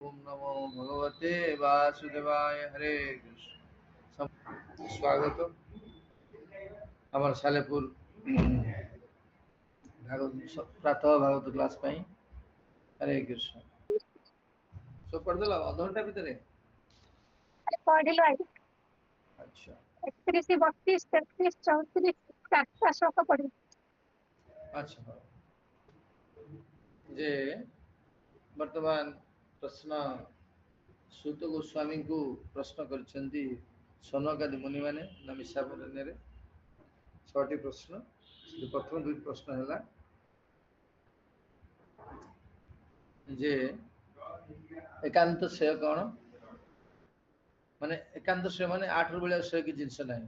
ओम नमो भगवते वासुदेवाय हरे कृष्ण स्वागत आमर सालेपुर भागवत प्रातः भागवत क्लास हरे कृष्ण सब पढ़देल अध घंटा भितर पढ़िलु आज अच्छा 31 32 33 34 चारटा श्लोक पढ़ी अच्छा जे वर्तमान प्रश्न सूत गोस्वामी को प्रश्न करछन्ति सनकादि मुनि माने नमिषारण्य रे 6टी प्रश्न प्रथम 2 प्रश्न हैला जे एकांत श्रेय कौन माने एकांत श्रेय माने 8 रो बेले श्रेय की जिंस नाही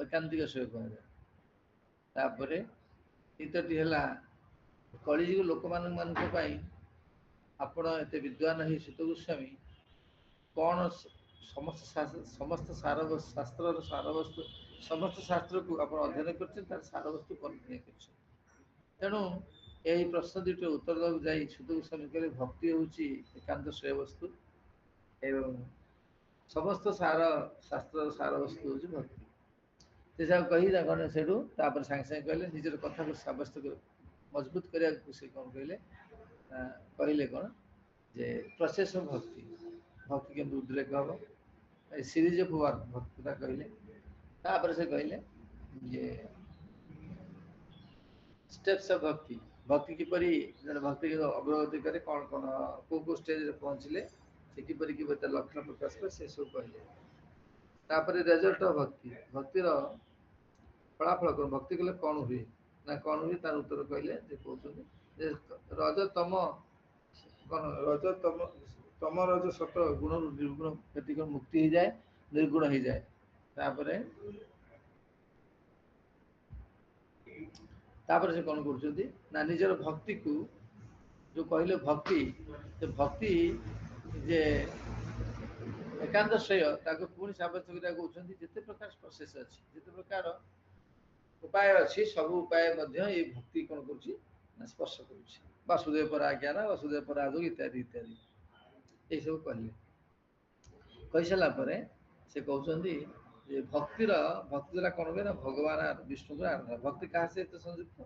एकांतिक श्रेय कहबे तापरे इतटी हैला कलिजुग लोक मानक पई आपण एते विद्वान ही सूत गोस्वामी कौन समस्त सार शास्त्र सार वस्तु समस्त शास्त्र को आप अध्ययन कर सार वस्तु परिणय कर तेणु यही प्रश्न दुटे उत्तर देवाक जाई सूत गोस्वामी कहले भक्ति होची एकांत श्रेय वस्तु एवं समस्त सार शास्त्र सार वस्तु होची भक्ति से सब कही गणे सेठू तापर सांगे सांगे कहले निजर कथा को साब्यस्त मजबूत करिया से कौन कहले कहले कौन जे प्रोसेस ऑफ भक्ति भक्ति के उद्रेक हम सीरीज ऑफ वर्क भक्तिता कहले तापर से कहले जे स्टेप्स ऑफ भक्ति भक्ति किपरि जन भक्ति के अग्रगति करे कौन कौन को स्टेज रे पहुंचले से किपरि कि बता लक्षण प्रकाश कर से सब कहले तापर रिजल्ट ऑफ भक्ति भक्ति रो फलाफल कर भक्ति कले कौन हुए ना कौन हुए तार उत्तर कहले जे कहउछन जे रजतम कौन रजतम तम रज सत गुण निर्गुण कति मुक्ति हो जाए निर्गुण हो जाए तापरे तापर से कौन करछथि ना निजर भक्ति को जो कहले भक्ति तो भक्ति जे एकांत श्रेय ताको पुणी साब्यस्त करिया कहउछथि जते प्रकार प्रोसेस अछि जते प्रकार उपाय अछि सब उपाय मध्य ये भक्ति कौन करछि ना स्पर्श करछि वासुदेव पर आज्ञान वासुदेव पर आदो इत्यादि इत्यादि ये सब कहले कहि सारा परे से कहउछथि जे भक्तिर भक्ति द्वारा कौन हुए ना भगवान विष्णु को आराधना भक्ति कहाँ से संयुक्त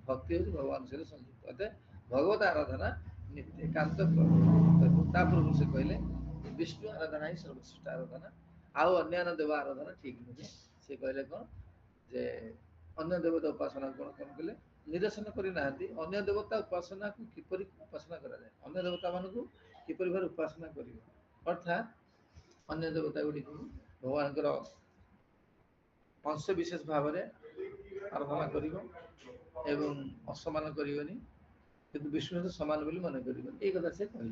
भक्ति हो भगवान से संयुक्त अतः भगवत आराधना नित्य एकांत तापूर्व से कहले विष्णु आराधना ही सर्वश्रेष्ठ आराधना आउ अन्य देव आराधना ठीक नुहे से कहले कौन जे अन्य देवता उपासना कौन कौन कहले निरसन करी नाहंती अन्य देवता उपासना को किपरि उपासना करा जाए अन्य देवता मान को किपरि भार उपासना करियो अर्थात अन्य देवता गुडी भगवान अंश विशेष भाव में आराधना करिवो एवं असमान करिवनी किंतु विष्णु तो समान बोली मन करिवनी ए कथा से कहले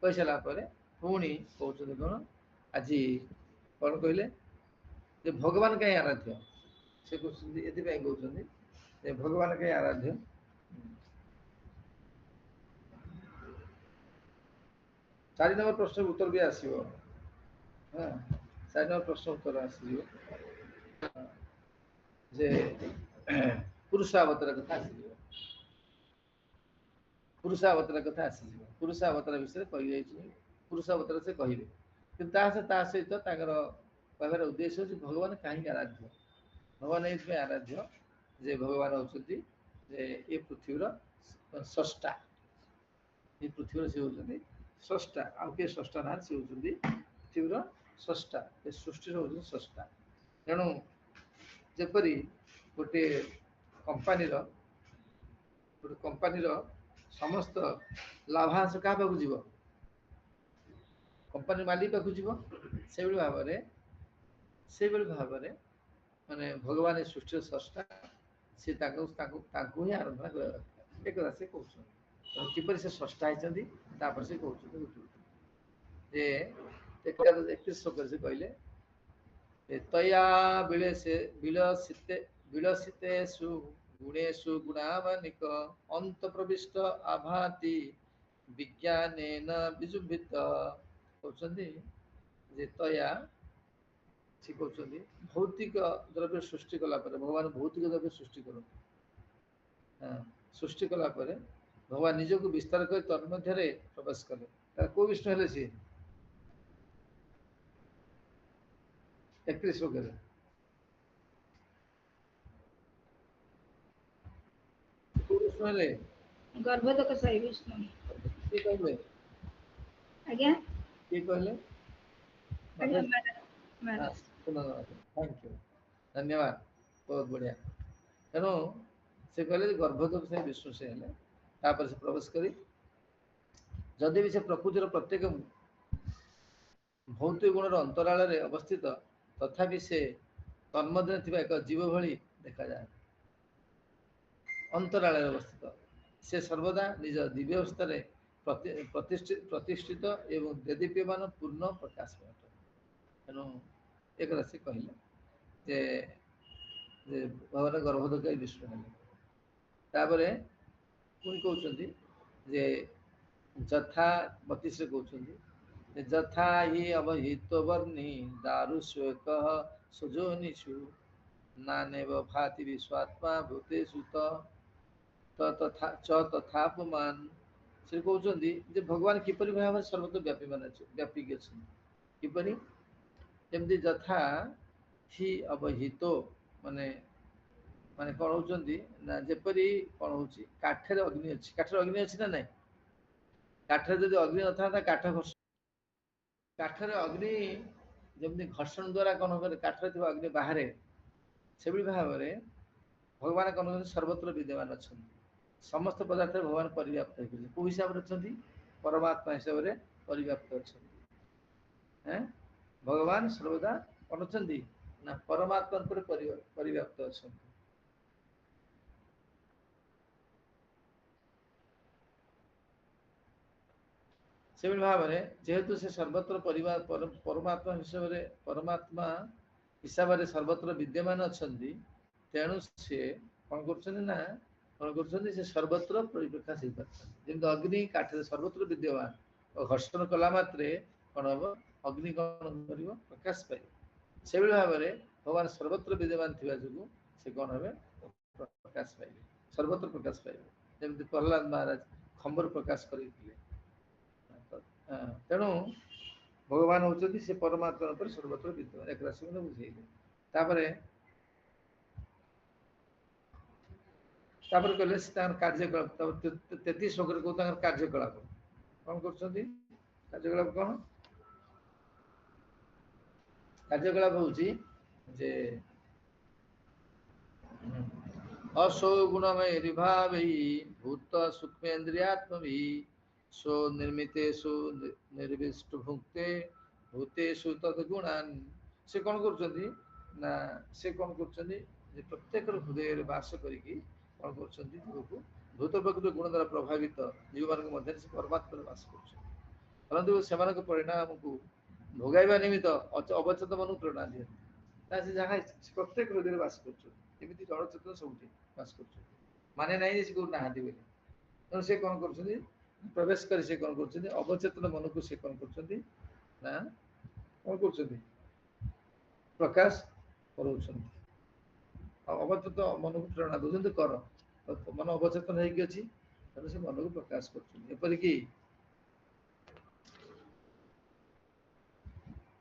कहि सारा परे पुणी कहउछन कोन आज कौन कहले जे भगवान कहीं आराध्य से कहउछन एति पय कहउछन जे भगवान कहीं आराध्य चारि नंबर प्रश्न उत्तर भी आसीबो हां चारि नंबर प्रश्न उत्तर आसीबो जे पुरुषावतार कथा आसीबो पुरुषावतार कथा आसीबो पुरुषावतार विषय कहि जाइछि पुरुषावतार से कहिबे किंतु ता सहित ताकर कहबार उद्देश्य जे भगवान कहीं आराध्य भगवान इसमें आराध्य जे भगवान होचନ୍ତି जे ये पृथ्वीर स्रष्टा ये पृथ्वीर से होचନ୍ତି स्रष्टा आ के स्रष्टा ना से होचନ୍ତି पृथ्वीर स्रष्टा ये सृष्टि होचନ୍ତି स्रष्टा तेणु जेपरी गोटे कंपानी समस्त लाभांश क्या पाक जीव कंपानी मालिक पाक जीव से भाव में माने भगवान सृष्टि स्रष्टा से ही आराधना कर एक से कहउछन किपरि से स्रष्टा होइछन्ती तापर से कहउछन जे 31 श्लोक से कहले तया विलसितेषु गुणेषु गुणावनिक अंत प्रविष्ट आभाति विज्ञानेन विजुम्भित कहउछन्ती जे तया से कहउछन्ती भौतिक द्रव्य सृष्टि कला पर भगवान भौतिक द्रव्य सृष्टि करते सृष्टि कला पर भगवान निज को विस्तार कर तन्मध्य प्रवेश कले को विष्णु हेले सी 31 श्लोक रे को विष्णु हेले गर्भोदक सही विष्णु की कहले आज्ञा की कहले आज्ञा माता महाराज थैंक यू धन्यवाद बहुत बढ़िया तेणु से कहले गर्भोदक से विष्णु से हेले तापर से प्रवेश करी जदि भी से प्रकृतिर प्रत्येक भौतिक गुणर अंतराल रे अवस्थित तथापि से तन्मध्य थिबा एक जीव भली देखा जाए अंतराल रे अवस्थित से सर्वदा निज दिव्य अवस्था रे प्रतिष्ठित एवं देदीप्यमान पूर्ण प्रकाश तेणु एक राशि कहले जे जे भगवान गर्भोदक विष्णु हेले तापरे पुणी कहउछन्ति जे जथा 32 रे कहउछन्ति जथा हि अवहित वर्णि दारु श्वेकः सुजोनिषु नानेव भाति विश्वात्मा भूतेषु तथा च तथापमान से कहउछन्ति जे भगवान किपरि भाव सर्वत्र व्यापी माने व्यापी गेछन् किपरि जेमति जथा हि अवहितो माने माने कौन होउछन्ति ना जेपरि कौन होउछि काठरे अग्नि अछि काठरे अग्नि अछि ना नै काठरे जदि अग्नि नथांता काठरे अग्नि जेमति घर्षण द्वारा कौन करे काठरे थिबा अग्नि बाहरे सेबि भावरे भगवान कौन करते सर्वत्र विद्यमान अछन्ति समस्त पदार्थ भगवान परिव्याप्त होइछन्ति को हिसाब रे अछन्ति परमात्मा हिसाब रे परिव्याप्त अछन्ति हैं भगवान सर्वदा कौन अछन्ति ना परमात्मा पर परिव्याप्त अछन्ति से भाव में जेहेतु से सर्वत्र परिवार परमात्मा हिसाब से परमात्मा हिसाब से सर्वत्र विद्यमान अछन्ति तेणु से कौन करछन्ति ना कौन करछन्ति से सर्वत्र परिप्रकाश हो पारछन्ति जेमति अग्नि काठरे सर्वत्र विद्यमान और घर्षण कला मात्रे कौन हम अग्नि कौन करिवो प्रकाश पाइबो से भाव में भगवान सर्वत्र विद्यमान थिबा जुगु से कौन हबे प्रकाश पाइबे सर्वत्र प्रकाश पाइबे जेमति प्रहलाद महाराज खंबर प्रकाश करिथिले तेणु भगवान होचନ୍ତି से परमात्मा पर सर्वत्र विद्यमान एक राशि में बुझेइले तापरे कहले तार कार्यकलाप 33 श्लोक रे को तार कार्यकलाप कोन करछन्ती कार्यकलाप कोन कार्यकलाप होउची जे असो गुणमय रिभावि भूत सूक्ष्मेन्द्रियात्मभि सो निर्मितेषु निर्विष्ट भुक्ते भूतेषु तद्गुणान् से कौन करछन्ति ना से कौन करछन्ति जे प्रत्येक हृदय रे वास करिकि कौन करछन्ति जीवको भूत प्रकृति गुण द्वारा प्रभावित जीव मान मध्य से परमात्मा वास करछन्ति परंतु सेमानक परिणाम को भोगाइबा निमित्त अवचेत मन प्रेरणा दियन्ति तासे जहाँ प्रत्येक हृदय रे वास करछन्ति एमिति जड़ चेतन सबुठी वास करछन्ति माने नाही जे को नाहांती बोली तो से कौन करछन्ति प्रवेश कर से कौन करछन्ति अवचेतन मन को से कौन करछन्ति ना कौन करछन्ति प्रकाश करछन्ति अवचेतन मन को प्रेरणा दोजंती कर मन अवचेतन है कि अछि तने से मन को प्रकाश करछन्ति एपरि कि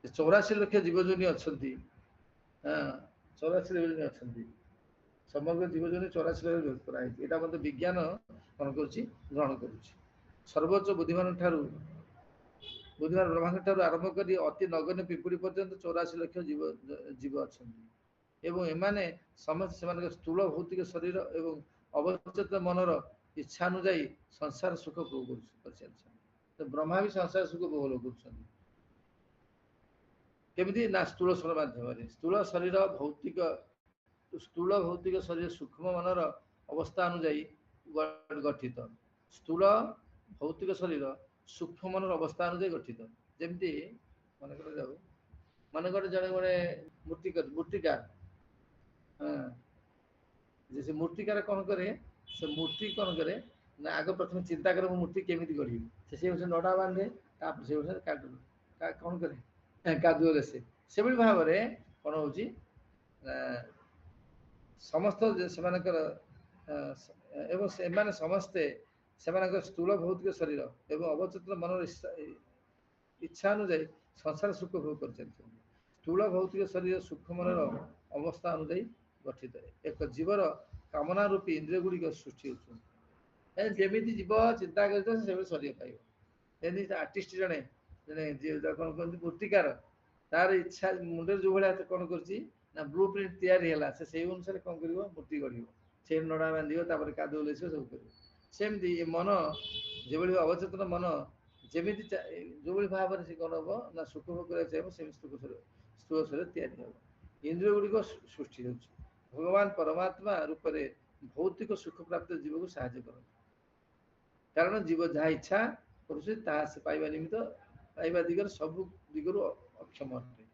84 लाख जीवजनी अछन्ति हां 84 जीवजनी अछन्ति समग्र जीवजनी 84 लाख व्यक्त कराई एटा मते विज्ञान कौन करछि ग्रहण करूछि सर्वोच्च बुद्धिमान ठारू बुद्धिमान ब्रह्मांड ठारू आरंभ करी अति नगण्य पिपुड़ी पर्यंत 84 लाख जीव अछन्ति एवं एमाने समस्त सेमान स्थूल भौतिक शरीर एवं अवचेत मनर इच्छा अनुଯାयी संसार सुख भोग करछन्ति तो ब्रह्मा भी संसार सुख भोग करछन्ति केमिति ना स्थूल शरीर माध्यम स्थूल भौतिक शरीर सूक्ष्म मनर अवस्था अनुଯାयी गठित स्थूल भौतिक शरीर सूक्ष्म मनर अवस्था अनुଯାयी गठित जेमती मनकर जाऊ मनकर जड़े गोटे मूर्तिकार जैसे मूर्तिकार कौन करे से मूर्ति कौन करे ना आग प्रथम चिंता करे मूर्ति केमिति गढ़ी से नड़ा बांधे कौन करे कादुअरे से भाव में कौन हो समस्त सेमानकर एवं से समस्ते ସେମାନଙ୍କ ସ୍ଥୂଳ ଭୌତିକ ଶରୀର ଏବଂ ଅବଚେତନ ମନର ଇଚ୍ଛା ଅନୁଯାୟୀ ସଂସାର ସୁଖ ଭୋଗ କରିଚାଲିଛନ୍ତି। ସ୍ଥୂଳ ଭୌତିକ ଶରୀର ସୁଖ ମନର ଅବସ୍ଥା ଅନୁଯାୟୀ ଗଠିତ। ଏକ ଜୀବର କାମନା ରୂପୀ ଇନ୍ଦ୍ରିୟ ଗୁଡ଼ିକ ସୃଷ୍ଟି ହେଉଛନ୍ତି। ଯେମିତି ଜୀବ ଚିନ୍ତା କରିଥିବ ସେଭଳି ଶରୀର ପାଇବ। ଯେମିତି ଆର୍ଟିଷ୍ଟ ଜଣେ କଣ କହନ୍ତି ମୂର୍ତ୍ତିକାର, ତାର ଇଚ୍ଛା ମୁଣ୍ଡରେ ଯୋଉ ଭଳିଆ କଣ କରୁଛି ନା ବ୍ଲୁ ପ୍ରିଣ୍ଟ ତିଆରି ହେଲା, ସେ ସେଇ ଅନୁସାରେ କଣ କରିବ ମୂର୍ତ୍ତି ଗଢିବ। ସେ ନଡା ବାନ୍ଧିବ, ତାପରେ କାଦୁଅ ଲେସିବ, ସବୁ କରିବ। ସେମିତି ଏ ମନ ଯେଭଳି ଅବଚେତନ ମନ ଯେମିତି ଯୋଉଭଳି ଭାବରେ ସେ କଣ ହବ ନା ସୁଖ ଭୋଗ କରିବାକୁ ଚାହିଁବ, ସେମିତି ସ୍ଥୂଳ ଶରୀର ତିଆରି ହବ। ଇନ୍ଦ୍ରିୟ ଗୁଡ଼ିକ ସୃଷ୍ଟି ହେଉଛି। ଭଗବାନ ପରମାତ୍ମା ରୂପରେ ଭୌତିକ ସୁଖ ପ୍ରାପ୍ତ ଜୀବକୁ ସାହାଯ୍ୟ କରନ୍ତି। କାରଣ ଜୀବ ଯାହା ଇଚ୍ଛା କରୁଛି ତାହା ସେ ପାଇବା ନିମିତ୍ତ ପାଇବା ଦିଗରେ ସବୁ ଦିଗରୁ ଅକ୍ଷମ ଅଟେ।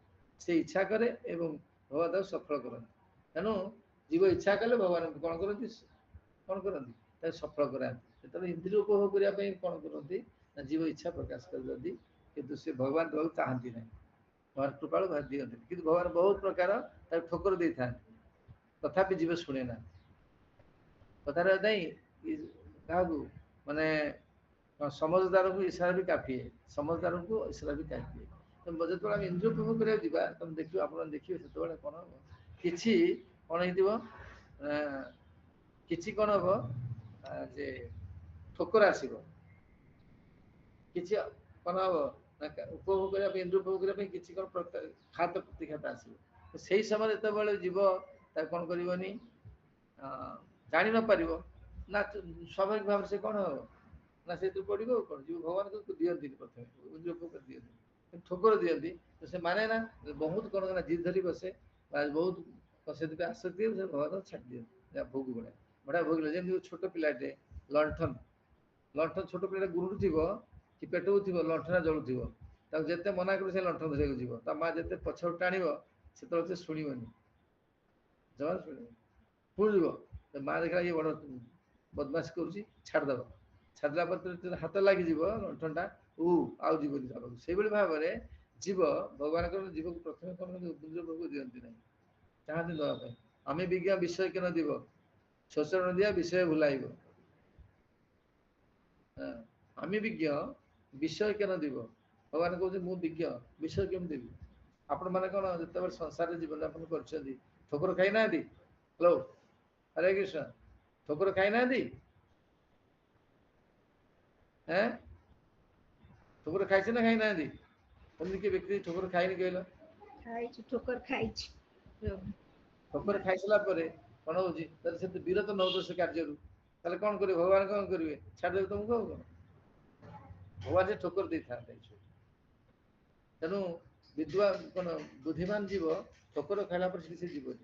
ସେ ଇଚ୍ଛା କରେ ଏବଂ ଭଗବାନ ତାକୁ ସଫଳ କରନ୍ତି। ତେଣୁ ଜୀବ ଇଚ୍ଛା କଲେ ଭଗବାନ କଣ କରନ୍ତି ତାକୁ ସଫଳ କରାନ୍ତି। ଯେତେବେଳେ ଇନ୍ଦ୍ରିୟ ଉପଭୋଗ କରିବା ପାଇଁ କଣ କରନ୍ତି ନା ଜୀବ ଇଚ୍ଛା ପ୍ରକାଶ କରିଦିଅନ୍ତି, କିନ୍ତୁ ସେ ଭଗବାନ ଦେବାକୁ ଚାହାନ୍ତି ନାହିଁ। ଭଗବାନ କୃପାଳୁ ଭାରି ଦିଅନ୍ତିନି, କିନ୍ତୁ ଭଗବାନ ବହୁତ ପ୍ରକାର ତାକୁ ଠୋକର ଦେଇଥାନ୍ତି, ତଥାପି ଜୀବ ଶୁଣେ ନା। କଥାରେ ନାହିଁ କାହାକୁ ମାନେ ସମଝଦାରକୁ ଇଶାରା ବି କାଫିଏ, ସମଝଦାରକୁ ଇଶାରା ବି କାଫିଏ। ଯେତେବେଳେ ଆମେ ଇନ୍ଦ୍ରିୟ ଉପଭୋଗ କରିବାକୁ ଯିବା, ତମେ ଦେଖିବ, ଆପଣ ଦେଖିବେ ସେତେବେଳେ କଣ ହବ, କିଛି କଣ ହେଇଥିବ, କିଛି କଣ ହବ ଯେ ଠୋକର ଆସିବ, କିଛି କଣ ହବ ନା ଉପଭୋଗ କରିବା ପାଇଁ, ଇନ୍ଦ୍ରିୟ ଉପଭୋଗ କରିବା ପାଇଁ କିଛି କଣ ଖାତ ପ୍ରତିଘାତ ଆସିବ। ସେଇ ସମୟରେ ଯେତେବେଳେ ଯିବ ତାକୁ କଣ କରିବନି, ଜାଣି ନ ପାରିବ ନା, ସ୍ୱାଭାବିକ ଭାବରେ ସେ କଣ ହବ ନା ସେଥିରୁ ପଡିବ। ଆଉ କଣ ଯିବ, ଭଗବାନଙ୍କୁ ଦିଅନ୍ତିନି, ପ୍ରଥମେ ଇନ୍ଦ୍ରିୟ ଉପଭୋଗ ଦିଅନ୍ତି, ଠୋକର ଦିଅନ୍ତି। ତ ସେ ମାନେ ନା ବହୁତ କଣ ନା ଜିଦ୍ ଧରି ବସେ, ବହୁତ ସେଥିପାଇଁ ଆସକ୍ତି ସେ ଭଗବାନ ଛାଡି ଦିଅନ୍ତି, ଯାହା ଭୋଗ ଭଳିଆ ବଢିଆ ଭୋଗିଲ। ଯେମିତି ଛୋଟ ପିଲାଟେ ଲଣ୍ଠନ ଛୋଟ ପିଲାଟେ ଗୁରୁଥିବ କି ପେଟକୁ ଥିବ, ଲଣ୍ଠନ ଜଳୁଥିବ, ତାକୁ ଯେତେ ମନା କରୁ ସେ ଲଣ୍ଠନ ଧରିବାକୁ ଯିବ। ତା ମା ଯେତେ ପଛରୁ ଟାଣିବ ସେତେବେଳେ ସେ ଶୁଣିବନି, ଜମା ଶୁଣିବନି, ପୁଣି ଯିବ। ମା ଦେଖିଲା ଇଏ ବଡ ବଦମାସି କରୁଛି, ଛାଡିଦବ। ଛାଡ଼ିଲା ପରେ ହାତ ଲାଗିଯିବ ଲଣ୍ଠନଟା, ଆଉ ଯିବନି ତା ପାଖକୁ। ସେଇଭଳି ଭାବରେ ଜୀବ ଭଗବାନଙ୍କର ଜୀବକୁ ପ୍ରଥମେ କଣ ଇନ୍ଦ୍ରିୟ ଭୋଗ ଦିଅନ୍ତି ନାହିଁ, ଚାହାନ୍ତି ଦେବା ପାଇଁ। ଆମେ ବିଜ୍ଞ ବିଷୟ କେନ দিব, ଶୋଷଣ ଦିଆ ବିଷୟ ଭୁଲାଇବ। ଆମେ ବିଜ୍ଞ ବିଷୟ କେନ দিব, ଭଗବାନ କହୁଛନ୍ତି ମୁଁ ବିଜ୍ଞ ବିଷୟ କେମିତି ଦେବି। ଆପଣ ମାନେ କଣ ଯେତେବେଳେ ସଂସାରରେ ଜୀବନଯାପନ କରିଛନ୍ତି, ଠୋକର ଖାଇନାହାନ୍ତି? ହ୍ୟାଲୋ, ହରେ କୃଷ୍ଣ, ଠୋକର ଖାଇନାହାନ୍ତି? ଠୋକର ଖାଇছে ନା ଖାଇନାହାନ୍ତି? ଏମିତି କିଏ ବ୍ୟକ୍ତି ଠୋକର ଖାଇନି କହିଲ? ଖାଇଛି, ଠୋକର ଖାଇଛି। ଠୋକର ଖାଇସାରିଲା ପରେ କଣ ହଉଛି, ତାହେଲେ ସେ ବିରତ ନଉଛ ସେ କାର୍ଯ୍ୟରୁ, ତାହେଲେ କଣ କରିବେ ଭଗବାନ? କଣ କରିବେ? ଛାଡ଼ିଦେବେ ତମକୁ। ଆଉ କଣ, ଭଗବାନ ସେ ଠୋକର ଦେଇଥାନ୍ତେ। ତେଣୁ ବିଦ୍ୱାନ କଣ ବୁଦ୍ଧିମାନ ଜୀବ ଠୋକର ଖାଇଲା ପରେ ସେ ଯିବନି।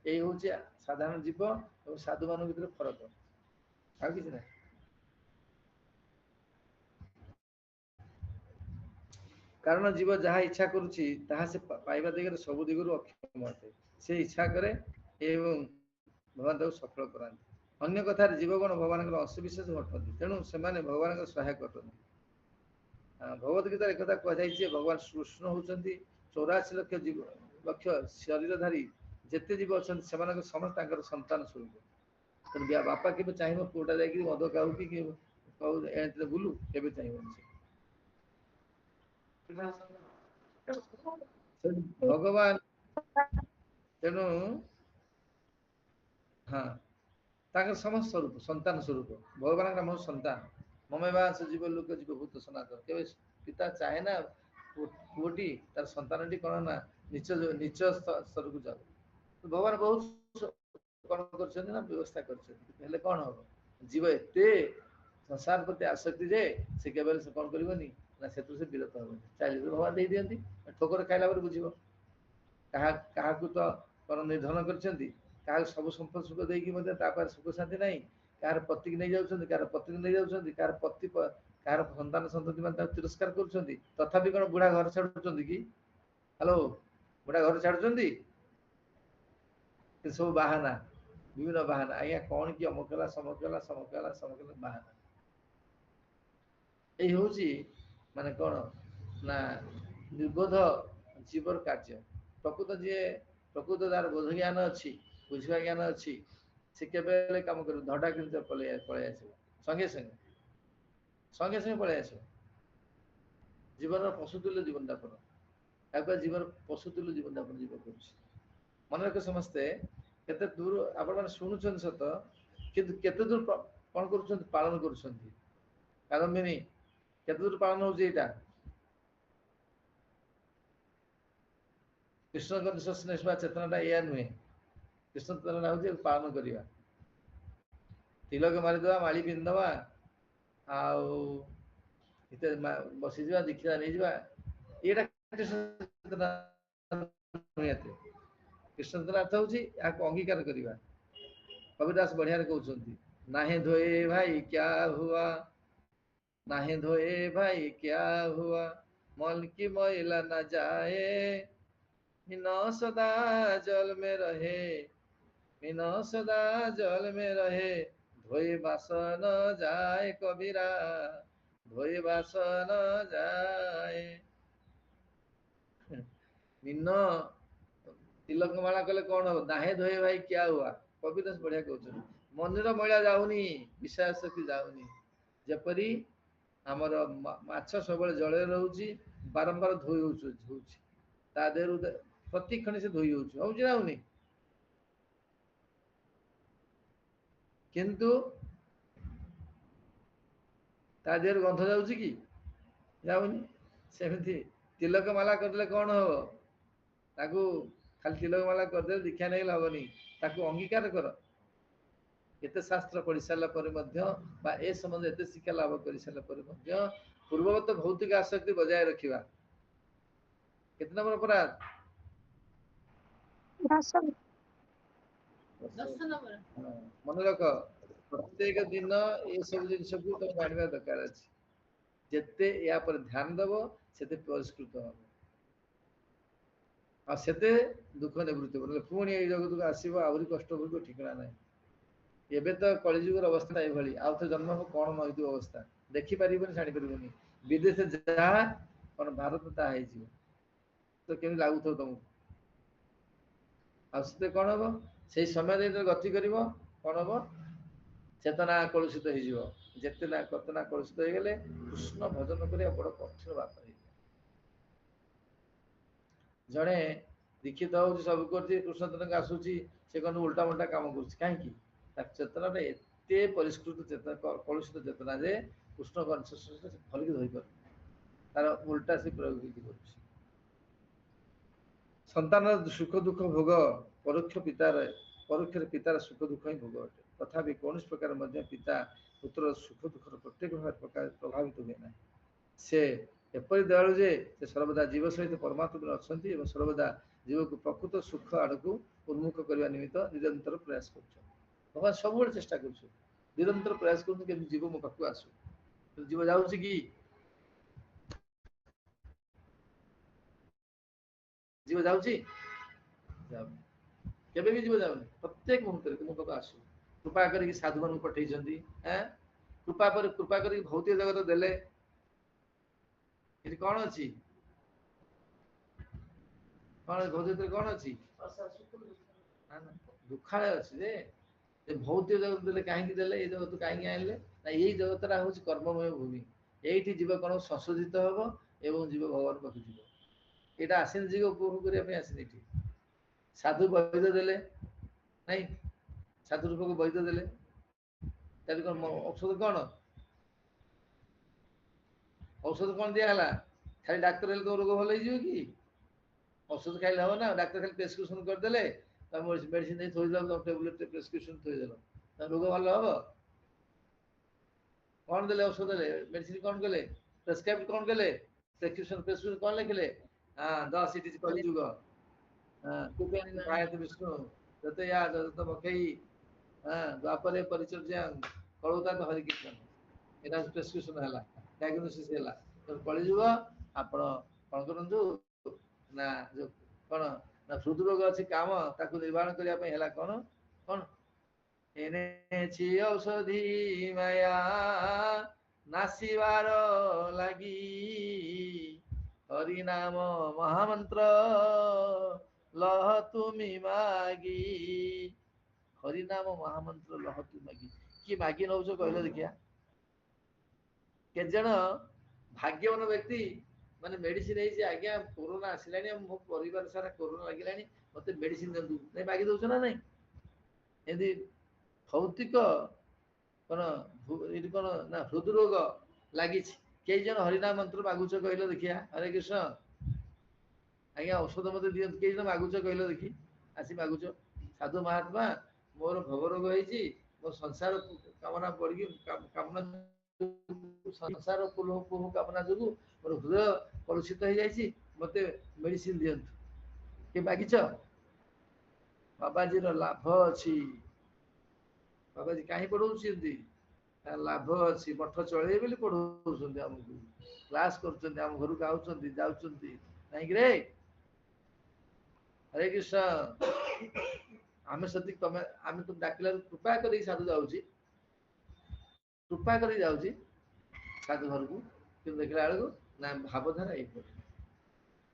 ଏଇ ହଉଛି ସାଧାରଣ ଜୀବ ଏବଂ ସାଧୁ ମାନଙ୍କ ଭିତରେ ଫରକ, ଆଉ କିଛି ନାହିଁ। କାରଣ ଜୀବ ଯାହା ଇଚ୍ଛା କରୁଛି ତାହା ସେ ପାଇବା ଦିଗରେ ସବୁ ଦିଗରୁ ଅକ୍ଷମ ଅଟେ। ସେ ଇଚ୍ଛା କରେ ଏବଂ ଭଗବାନ ତାକୁ ସଫଳ କରାନ୍ତି। ଅନ୍ୟ କଥାରେ ଜୀବଗଣ ଭଗବାନଙ୍କର ଅଂଶବିଶେଷ ଘଟନ୍ତି, ତେଣୁ ସେମାନେ ଭଗବାନଙ୍କର ସହାୟକ ଅଟନ୍ତି। ଭଗବତ ଗୀତାରେ ଏକଥା କୁହାଯାଇଛି ଯେ ଭଗବାନ କୃଷ୍ଣ ହଉଛନ୍ତି 84 ଲକ୍ଷ ଶରୀରଧାରୀ ଯେତେ ଜୀବ ଅଛନ୍ତି ସେମାନଙ୍କ ସମସ୍ତେ ତାଙ୍କର ସନ୍ତାନ ସ୍ୱରୂପ। ତେଣୁ ବାପା କେବେ ଚାହିଁବ ପୁଅଟା ଯାଇକି ମଦ ଖାଉ କି ଏଥିରେ ବୁଲୁ, କେବେ ଚାହିଁବନି ସେ। ଭଗବାନ ତେଣୁ ତାଙ୍କର ସମସ୍ତ ସ୍ୱରୂପ, ସନ୍ତାନ ସ୍ୱରୂପ। ଭଗବାନଙ୍କର ଆମର ସନ୍ତାନ। ମମେବାଂଶ ଜୀବ ଲୋକ ଜୀବ ଭୂତ ସନାତନ। କେବେ ପିତା ଚାହେଁ ନା ପୁଅଟି ତାର ସନ୍ତାନଟି କଣ ନା ନିଚ ସ୍ତରକୁ ଯାଉ। ଭଗବାନ ବହୁତ କଣ କରିଛନ୍ତି ନା ବ୍ୟବସ୍ଥା କରିଛନ୍ତି, ହେଲେ କଣ ହବ, ଜୀବ ଏତେ ସଂସାର ପ୍ରତି ଆସକ୍ତି ଯେ ସେ କେବଳ ସେ କଣ କରିବନି ନା ସେଥିରୁ ସେ ବିରତ ହବନି, ଚାଲିବ। ଭଗବାନ ଦେଇଦିଅନ୍ତି, ଠୋକର ଖାଇଲା ପରେ ବୁଝିବ। କାହାକୁ ତ କଣ ନିର୍ଦ୍ଧନ କରିଛନ୍ତି, କାହାକୁ ସବୁ ସମ୍ପଦ ସୁଖ ଦେଇକି ମଧ୍ୟ ତାପରେ ସୁଖ ଶାନ୍ତି ନାହିଁ। କାହାର ପତିକି ନେଇଯାଉଛନ୍ତି, କାହାର ପତ୍ନୀ ନେଇଯାଉଛନ୍ତି, କାହାର ସନ୍ତାନ ସନ୍ତତି ମାନେ ତାକୁ ତିରସ୍କାର କରୁଛନ୍ତି, ତଥାପି କଣ ବୁଢା ଘର ଛାଡୁଛନ୍ତି କି? ହ୍ୟାଲୋ, ବୁଢା ଘର ଛାଡୁଛନ୍ତି? ସବୁ ବାହାନା, ବିଭିନ୍ନ ବାହାନା। ଆଜ୍ଞା କଣ କି ଅମକ ହେଲା, ସମକ ହେଲା, ବାହାନା। ଏଇ ହଉଛି ମାନେ କଣ ନା ନିର୍ବୋଧ ଜୀବର କାର୍ଯ୍ୟ। ପ୍ରକୃତ ଯାହାର ବୋଧ ଜ୍ଞାନ ଅଛି, ବୁଝିବା ଜ୍ଞାନ ଅଛି, ସେ କେବେ ହେଲେ କାମ କରିବ, ଧଡା କିନ୍ତୁ ପଳେଇ ଆସିବ ସଙ୍ଗେ ସଙ୍ଗେ। संगे संगे पळै आस जीवन पशुतुल्य जीवन यापन या जीवन पशुतुल्य जीवन यापन जीव कर मन रख समस्ते केते दूर आपण माने शुणुछन सत किंतु केते दूर कोन करूछन पालन करूछन कादम्बिनी केते दूर पालन हो जेटा कृष्ण को निश्वास चेतनाटा या नुहे कृष्ण चेतना हो पालन करवा तिलक मारिदेवा माली पिंधवा आते बसी जा दीक्षा नहीं जा ये कृष्ण चेतना कृष्ण चेतना अर्थ हूँ अंगीकार करवा कविदास बढ़िया कहते नाहे धोए भाई क्या हुआ नाहे धोए भाई क्या हुआ मन की मैला न जाए मीना सदा जल में रहे मीना सदा जल में रहे धोए बासन जाए कबीरा धोए बासन जाए मीन तिलक माला कले कौन हो नाहे धोए भाई क्या हुआ कविदास बढ़िया कहते मनर मैला जाऊनी विषय शक्ति जाऊनी जपरी आमर माछ सब जल रोचे बारंबार धोई हो देह प्रति क्षण से धोई होनी किंतु ता देह गंध जाऊँ कि जाऊनी सेमती तिलक माला करदे कौन हम ताकू खाली तिलक माला करदे दीक्षा नहीं हेनी ताकू अंगीकार कर एते शास्त्र पढ़ी सारा ए संबंध एते शिक्षा लाभ कर सारा पूर्वगत भौतिक आसक्ति बजाय रखा कितना नंबर अपराध 10 नंबर मन रख प्रत्येक दिन ये सब जिनस को तुम जानवा दरकार अच्छे जिते या पर ध्यान दब से परिष्कृत हम आते दुख निवृत्ति हो पुणी ये जगत को आसो आहरी कष्ट भोग ठिकाना ना एबे तो कलिजुगर अवस्था ये आउ थे जन्म हम कौन न अवस्था देखिपर जानी पार विदेश जहाँ कौन भारत ता तो केमी लगुथ तुमको आते कौन हम से समय गति कर कौन हम चेतना कलुषित होते ना कतना कलुषित हो गले कृष्ण भजन करने बड़ कठिन बात है जड़े दीक्षित हो सब कर कृष्ण चेतन आसूसी से कौन उल्टा उल्टा काम कर कहीं चेतना एत परिष्कृत चेतना कलुषित चेतना जे कृष्ण कनसियसनेस भलिक धरी पार तार उल्टा से प्रयोग कर संतान सुख दुख भोग परोक्ष पितार सुख दुख ही भोग अटे तथापि कौन प्रकार पिता पुत्र सुख दुखर प्रत्येक प्रकार प्रभावित हुए ना से एपरी दयालु जे सर्वदा जीव सहित परमात्मा अच्छा सर्वदा जीव को प्रकृत सुख आड़ को उन्मुख करने निमित्त निरंतर प्रयास कर भगवान सब चेष्टा कर निरंतर प्रयास कर जीव मो पाक आसू जीव जाऊँ कि जीव जाऊँगी केबे भी जीव जाऊनी प्रत्येक मुहूर्त मो पाक आसू कृपा करके साधु मान पठे कृपा करके भौतिक जगत देले कौन अच्छी कौन भौतिक कौन अच्छी दुखालय अच्छी भौतिक जगत देले कहीं देले ये जगत कहीं आनले ना यही जगतटा हूँ कर्ममय भूमि यही जीव कौन संशोधित हम एवं जीव भगवान पाक जीव यहाँ आसनी जीव उपभोग करने आसनी साधु वैध देले नहीं साधु रूप को वैध देले कौन औषध कौन औषध कौन दिगला खाली डाक्तर तो रोग भल हो कि औषध खाइले हम ना डाक्तर खाली प्रेस्क्रिप्शन करदे मेडिसिन थोड़ा टेबलेट प्रेस्क्रिप्शन थोदेल रोग भल हम कौन दे औषध दे मेडिसिन कौन कले प्रेस्क्राइब कौन कले प्रेस्क्रिप्शन कौन लिखले हाँ दस इट इज कलिजुग विष्णु जत या जत मकई द्वापरे परिचर्या कलौता तो हरिकीर्तन यहाँ प्रेस्क्रिप्शन है डायग्नोसिस है तो कलिजुग आप कौन करूँ ना जो कौन ना हृदरोग अच्छी काम ताकू निर्माण करने कौन कौन एने औषधि माया नासिबार लगी हरि नाम महामंत्र लह तुमी मागी हरि नाम महामंत्र लह तु मागी कि मागी नौ कहल देखिया କେତେ ଜଣ ଭାଗ୍ୟବାନ ବ୍ୟକ୍ତି ମାନେ ମେଡିସିନ ହେଇଛି ଆଜ୍ଞା କୋରୋନା ଆସିଲାଣି ମୋ ପରିବାର ସାରା କୋରୋନା ଲାଗିଲାଣି ମତେ ମେଡିସିନ ଦିଅନ୍ତୁ ନାଇଁ ମାଗି ଦଉଛ ନା ନାଇଁ ଏମିତି ଭୌତିକ କଣ ଏଠି କଣ ନା ହୃଦରୋଗ ଲାଗିଛି କେଇ ଜଣ ହରିନାମ ମନ୍ତ୍ର ମାଗୁଛ କହିଲ ଦେଖିଆ ହରେ କୃଷ୍ଣ ଆଜ୍ଞା ଔଷଧ ମତେ ଦିଅନ୍ତୁ କେଇ ଜଣ ମାଗୁଛ କହିଲ ଦେଖି ଆସି ମାଗୁଛ ସାଧୁ ମହାତ୍ମା ମୋର ଭୋଗ ରୋଗ ହେଇଛି ମୋ ସଂସାର କାମନା ପଡିକି କାମନା ସଂସାର ପୁହ କାମନା ଯୋଗୁ ମୋର ହୃଦୟ କଳୁଷିତ ହେଇଯାଇଛି ମତେ ମେଡିସିନ ଦିଅନ୍ତୁ କିଏ ମାଗିଛ ବାବାଜୀର ଲାଭ ଅଛି ବାବାଜୀ କାହିଁ ପଢଉଛନ୍ତି ଲାଭ ଅଛି ମଠ ଚଳେଇବେ ବୋଲି ପଢଉଛନ୍ତି ଆମକୁ କ୍ଲାସ କରୁଛନ୍ତି ଆମ ଘରକୁ ଆଉଛନ୍ତି ଯାଉଛନ୍ତି କାହିଁକି ରେ ହରେ କୃଷ୍ଣ ଆମେ ସେତିକି ତମେ ଆମେ ତ ଡାକିଲାରୁ କୃପା କରିକି ସାଧୁ ଯାଉଛି କୃପା କରିକି ଯାଉଛି ସାଧୁ ଘରକୁ କିନ୍ତୁ ଦେଖିଲା ବେଳକୁ ନା ଭାବଧାରା ଏଇପରି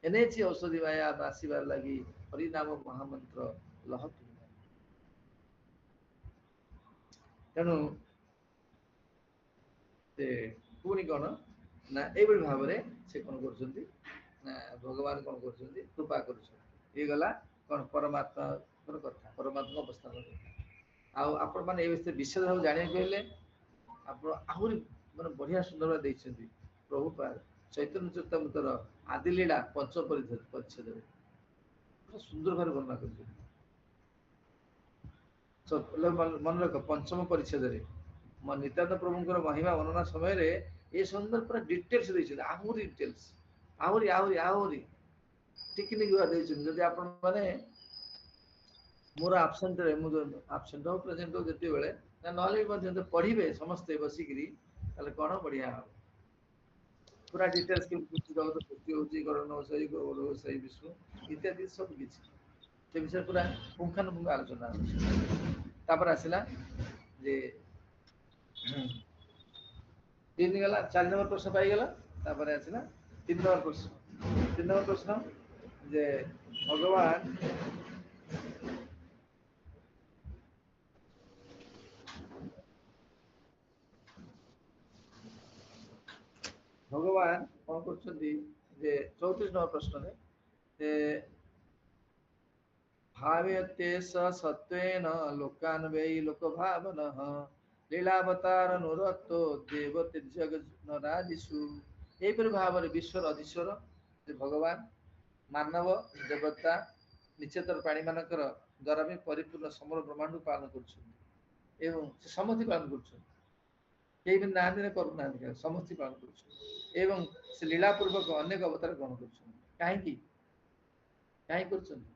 ଏନେଇଛି ଔଷଧି ମାୟା ଆସିବାର ଲାଗି ହରିନାମ ମହାମନ୍ତ୍ର ଲହତୁ ତେଣୁ ସେ ପୁଣି କଣ ନା ଏଇଭଳି ଭାବରେ ସେ କଣ କରୁଛନ୍ତି ନା ଭଗବାନ କଣ କରୁଛନ୍ତି କୃପା କରୁଛନ୍ତି ଇଏ ଗଲା କଣ ପରମାତ୍ମାଙ୍କର କଥା ପରମାତ୍ମା ଅବସ୍ଥାନ କଥା ଆଉ ଆପଣ ମାନେ ଏ ବିଷୟ ଭାବେ ଜାଣିବାକୁ ହେଲେ ଆପଣ ଆହୁରି ମାନେ ବଢିଆ ସୁନ୍ଦର ଦେଇଛନ୍ତି ପ୍ରଭୁପାଦ ଚୈତନ୍ୟ ଚୈତନ୍ୟଙ୍କର ଆଦିଲୀଳା ପଞ୍ଚମ ପରିଚ୍ଛେଦରେ ପୁରା ସୁନ୍ଦର ଭାବରେ ବର୍ଣ୍ଣନା କରିଛନ୍ତି ମନେ ରଖ ପଞ୍ଚମ ପରିଚ୍ଛେଦରେ ନିତ୍ୟାନନ୍ଦ ପ୍ରଭୁଙ୍କର ମହିମା ବର୍ଣ୍ଣନା ସମୟରେ ଏ ସୁନ୍ଦର ପୁରା ଡିଟେଲ୍ସ ଦେଇଛନ୍ତି ଆହୁରି ଡିଟେଲ୍ସ ଆହୁରି ଆହୁରି ଆହୁରି ଟିକିନିକି ଦେଇଛନ୍ତି ଯଦି ଆପଣ ମାନେ ମୋର ଆବସେଣ୍ଟରେ ମୁଁ ଆବସେଣ୍ଟ ହଉ ପ୍ରେଜେଣ୍ଟ ହଉ ଯେତେବେଳେ ନହେଲେ ବି ମଧ୍ୟ ପଢିବେ ସମସ୍ତେ ବସିକିରି ତାହେଲେ କଣ ବଢିଆ ହବ ପୁରା ଡିଟେଲ୍ସ କେମିତି ଜଗତ ସୃଷ୍ଟି ହଉଛି ଗରଣ ସେଇ ଗୌର ସେଇ ବିଷ୍ଣୁ ଇତ୍ୟାଦି ସବୁ କିଛି ସେ ବିଷୟରେ ପୁରା ପୁଙ୍ଖାନୁପୁଙ୍ଖ ଆଲୋଚନା ଅଛି ତାପରେ ଆସିଲା ଯେ ତିନି ଗଲା 4 ନମ୍ବର ପ୍ରଶ୍ନ ପାଇଗଲା ତାପରେ ଆସିଲା 3 ନମ୍ବର ପ୍ରଶ୍ନ 3 ନମ୍ବର ପ୍ରଶ୍ନ ଯେ ଭଗବାନ ଭଗବାନ କଣ କରୁଛନ୍ତି ଯେ 34 ନମ୍ବର ପ୍ରଶ୍ନରେ ଯେ ଭାବ୍ୟତେ ସତ୍ୱେନ ଲୋକାନ୍ ବୈ ଲୋକ ଭାବନଃ ଲୀଳାବତାର ନୁରତ୍ତ ଦେବ ନରାଦିଷୁ ଏହିପରି ଭାବରେ ବିଶ୍ୱର ଅଧୀଶ୍ୱର ଯେ ଭଗବାନ ମାନବ ଦେବତା ନିଚେତର ପ୍ରାଣୀ ମାନଙ୍କର ଦ୍ୱାରା ବି ପରିପୂର୍ଣ୍ଣ ସମଗ୍ର ବ୍ରହ୍ମାଣ୍ଡକୁ ପାଳନ କରୁଛନ୍ତି ଏବଂ ସେ ସମସ୍ତେ ପାଳନ କରୁଛନ୍ତି କେହି ବି ନାହାନ୍ତି ନା କରୁନାହାନ୍ତି ସମସ୍ତେ ପାଳନ କରୁଛନ୍ତି ଏବଂ ସେ ଲୀଳା ପୂର୍ବକ ଅନେକ ଅବତାର ଗ୍ରହଣ କରୁଛନ୍ତି କାହିଁକି କାହିଁ କରୁଛନ୍ତି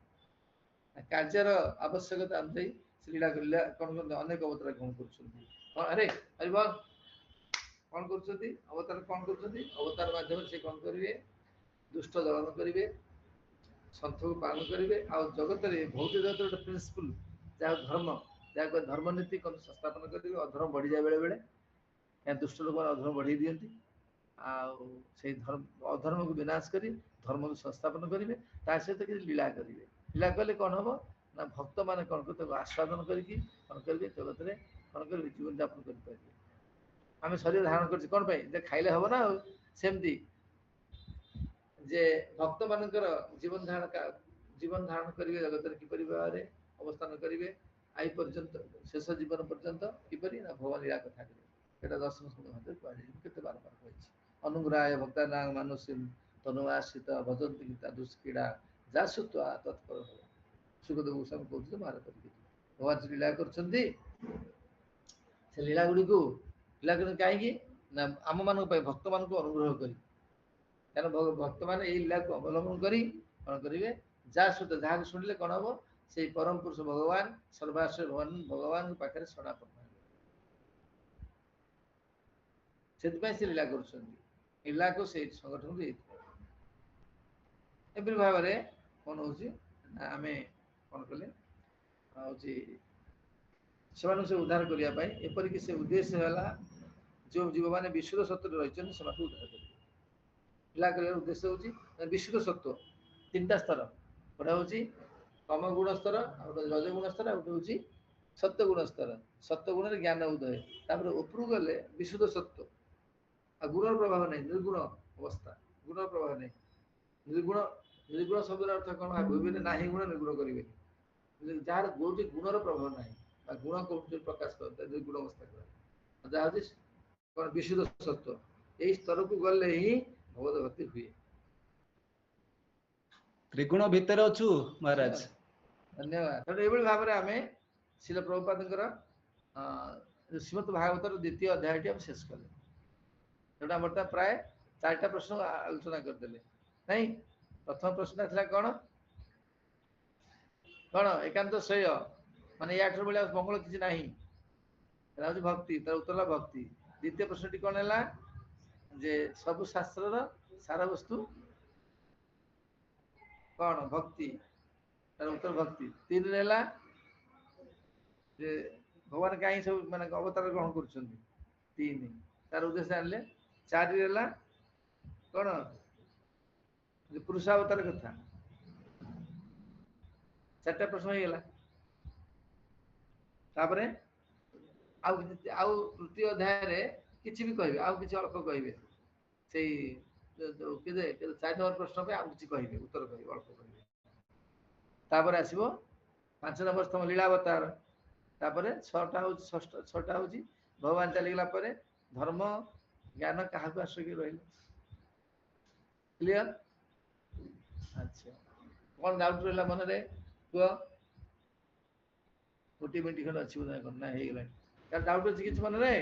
କାର୍ଯ୍ୟର ଆବଶ୍ୟକତା ଅନୁଯାୟୀ ସେ ଲୀଳା କଣ କରନ୍ତି ଅନେକ ଅବତାର ଗ୍ରହଣ କରୁଛନ୍ତି ଆରେ ହରି ବଲ କଣ କରୁଛନ୍ତି ଅବତାର କଣ କରୁଛନ୍ତି ଅବତାର ମାଧ୍ୟମରେ ସେ କଣ କରିବେ ଦୁଷ୍ଟ ଦଳନ କରିବେ ସନ୍ଥକୁ ପାଳନ କରିବେ ଆଉ ଜଗତରେ ଭୌତିକ ଜଗତରେ ଗୋଟେ ପ୍ରିନ୍ସିପଲ ଯାହା ଧର୍ମ ଯାହାକୁ ଧର୍ମ ନୀତି ସଂସ୍ଥାପନ କରିବେ ଅଧର୍ମ ବଢିଯାଏ ବେଳେ ବେଳେ ଦୁଷ୍ଟ ଲୋକମାନେ ଅଧର୍ମ ବଢେଇ ଦିଅନ୍ତି ଆଉ ସେଇ ଅଧର୍ମକୁ ବିନାଶ କରି ଧର୍ମକୁ ସଂସ୍ଥାପନ କରିବେ ତା ସହିତ କିଛି ଲୀଳା କରିବେ ଲୀଳା କଲେ କଣ ହବ ନା ଭକ୍ତ ମାନେ କଣ କରିବେ ତାକୁ ଆସ୍ୱାଦନ କରିକି କଣ କରିବେ ଜଗତରେ କଣ କରିବେ ଜୀବନ ଯାପନ କରିପାରିବେ ଆମେ ଶରୀର ଧାରଣ କରୁଛୁ କଣ ପାଇଁ ଯେ ଖାଇଲେ ହବ ନା ଆଉ ସେମିତି ଯେ ଭକ୍ତ ମାନଙ୍କର ଜୀବନ ଧାରଣ କରିବେ ଜଗତରେ କିପରି ଭାବରେ ଅବସ୍ଥାନ କରିବେ ଆଇ ପର୍ଯ୍ୟନ୍ତ ଶେଷ ଜୀବନ ପର୍ଯ୍ୟନ୍ତ କିପରି ନା ଭଗବାନ ଲୀଳା କଥା କରିବେ এটা দর্শন সম্বন্ধে কেতে বারবার হয়েছে অনুগ্রায় ভক্তানাং মানুষিম তনুআশ্রিত ভজନ୍ତି গীতা দুষ্ক্ରୀଡ଼ା ଯାସୁତ୍ୱା ତତ୍ପର ହେବ ସୁଖଦେବ ଗୋସ୍ୱାମୀ କହୁଥିଲେ ଭାରତ ଭଗବାନ ଲୀଳା କରୁଛନ୍ତି ସେ ଲୀଳା ଗୁଡ଼ିକୁ ଲୀଳା କରନ୍ତି କାହିଁକି ନା ଆମ ମାନଙ୍କ ପାଇଁ ଭକ୍ତ ମାନଙ୍କୁ ଅନୁଗ୍ରହ କରି କାରଣ ଭକ୍ତମାନେ ଏଇ ଲୀଳାକୁ ଅବଲମ୍ବନ କରି କଣ କରିବେ ଯାହାକୁ ଶୁଣିଲେ କଣ ହବ ସେଇ ପରମ ପୁରୁଷ ଭଗବାନ ସର୍ବାଶ୍ରୟ ଭଗବାନଙ୍କ ପାଖରେ ଶରଣାପନ୍ନ ସେଥିପାଇଁ ସେ ଲୀଳା କରୁଛନ୍ତି ଲୀଳାକୁ ସେଇ ସଂଗଠନ ଦେଇଥିଲେ ଏପରି ଭାବରେ କଣ ହଉଛି ଆମେ କଣ କଲେ ହଉଛି ସେମାନଙ୍କୁ ସେ ଉଦ୍ଧାର କରିବା ପାଇଁ ଏପରିକି ସେ ଉଦ୍ଦେଶ୍ୟ ହେଲା ଯୋଉ ଜୀବମାନେ ବିଶୁଦ୍ଧ ସତ୍ୟରେ ରହିଛନ୍ତି ସେମାନଙ୍କୁ ଉଦ୍ଧାର କରିବେ ଲୀଳା କରିବାର ଉଦ୍ଦେଶ୍ୟ ହଉଛି ବିଶୁଦ୍ଧ ସତ୍ୱ 3ଟା ସ୍ତର ଗୋଟେ ହଉଛି ତମ ଗୁଣ ସ୍ତର ଆଉ ଗୋଟେ ରଜଗୁଣ ସ୍ତର ଆଉ ଗୋଟେ ହଉଛି ସତ୍ୟ ଗୁଣ ସ୍ତର ସତ୍ୟ ଗୁଣରେ ଜ୍ଞାନ ଉଦୟ ତାପରେ ଉପରକୁ ଗଲେ ବିଶୁଦ୍ଧ ସତ୍ୱ ଆଉ ଗୁଣର ପ୍ରଭାବ ନାହିଁ, ନିର୍ଗୁଣ ଅବସ୍ଥା, ଗୁଣର ପ୍ରଭାବ ନାହିଁ। ନିର୍ଗୁଣ, ନିର୍ଗୁଣ ଶବ୍ଦର ଅର୍ଥ କ'ଣ? ଭାବିବେନି ନାହିଁ ଗୁଣ ନିର୍ଗୁଣ କରିବେନି। ଯାହାର ଯୋଉଠି ଗୁଣର ପ୍ରଭାବ ନାହିଁ ବା ଗୁଣ କୋଉଠି ପ୍ରକାଶ କରିଥାଏ ନିର୍ଗୁଣ ଅବସ୍ଥା କରେ, ଯାହା ହଉଛି କ'ଣ ବିଶୁଦ୍ଧ ସତ୍ତ୍ୱ, ଏଇ ସ୍ତରକୁ ଗଲେ ହିଁ ଭଗବତ ଭକ୍ତି ହୁଏ। ତ୍ରିଗୁଣ ଭିତରେ ଅଛୁ ମହାରାଜ। ଧନ୍ୟବାଦ। ତେଣୁ ଏଇଭଳି ଭାବରେ ଆମେ ଶ୍ରୀଲ ପ୍ରଭୁପାଦଙ୍କର ଶ୍ରୀମଦ୍ ଭାଗବତର ଦ୍ୱିତୀୟ ଅଧ୍ୟାୟଟି ଆମେ ଶେଷ କଲେ। ଯୋଉଟା ବର୍ତ୍ତମାନ ପ୍ରାୟ 4ଟା ପ୍ରଶ୍ନ ଆଲୋଚନା କରିଦେଲେ ନାଇଁ। ପ୍ରଥମ ପ୍ରଶ୍ନ ଥିଲା କ'ଣ? କ'ଣ ଏକାନ୍ତ ଶ୍ରେୟ, ମାନେ ୟାଠାରୁ ଭଳିଆ ମଙ୍ଗଳ କିଛି ନାହିଁ, ଏଟା ହଉଛି ଭକ୍ତି, ତାର ଉତ୍ତର ହେଲା ଭକ୍ତି। ଦ୍ୱିତୀୟ ପ୍ରଶ୍ନଟି କ'ଣ ହେଲା? ଯେ ସବୁ ଶାସ୍ତ୍ରର ସାରବସ୍ତୁ କ'ଣ? ଭକ୍ତି, ତାର ଉତ୍ତର ଭକ୍ତି। 3ରେ ହେଲା ଯେ ଭଗବାନ କାହିଁ ସବୁ ମାନେ ଅବତାର ଗ୍ରହଣ କରୁଛନ୍ତି, 3 ତାର ଉଦ୍ଦେଶ୍ୟ ଜାଣିଲେ। 4ରେ ହେଲା କ'ଣ? ଯେ ପୁରୁଷାବତାର କଥା। 4ଟା ପ୍ରଶ୍ନ ହେଇଗଲା। ତାପରେ ଆଉ ତୃତୀୟ ଅଧ୍ୟାୟରେ କିଛି ବି କହିବେ, ଆଉ କିଛି ଅଳ୍ପ କହିବେ, ସେଇ 4 ନମ୍ବର ପ୍ରଶ୍ନ ପାଇଁ ଆଉ କିଛି କହିବେ, ଉତ୍ତର କହିବେ, ଅଳ୍ପ କହିବେ। ତାପରେ ଆସିବ 5 ନମ୍ବର ସ୍ତମ୍ଭ ଲୀଳାବତାର। ତାପରେ 6ଟା ହଉଛି ଭଗବାନ ଚାଲିଗଲା ପରେ ଧର୍ମ ଜ୍ଞାନ କାହାକୁ ଆଶ୍ରୟ ରହିଲେ। କ୍ଲିୟର? ଆଚ୍ଛା, କ'ଣ ଡାଉଟ୍ ରହିଲା ମନରେ କୁହ? ଗୋଟିଏ ମିନିଟ୍ ଖଣ୍ଡେ ଅଛି ବୋଧେ, ନା ହେଇଗଲାଣି? ତାର ଡାଉଟ୍ ଅଛି କିଛି ମନରେ?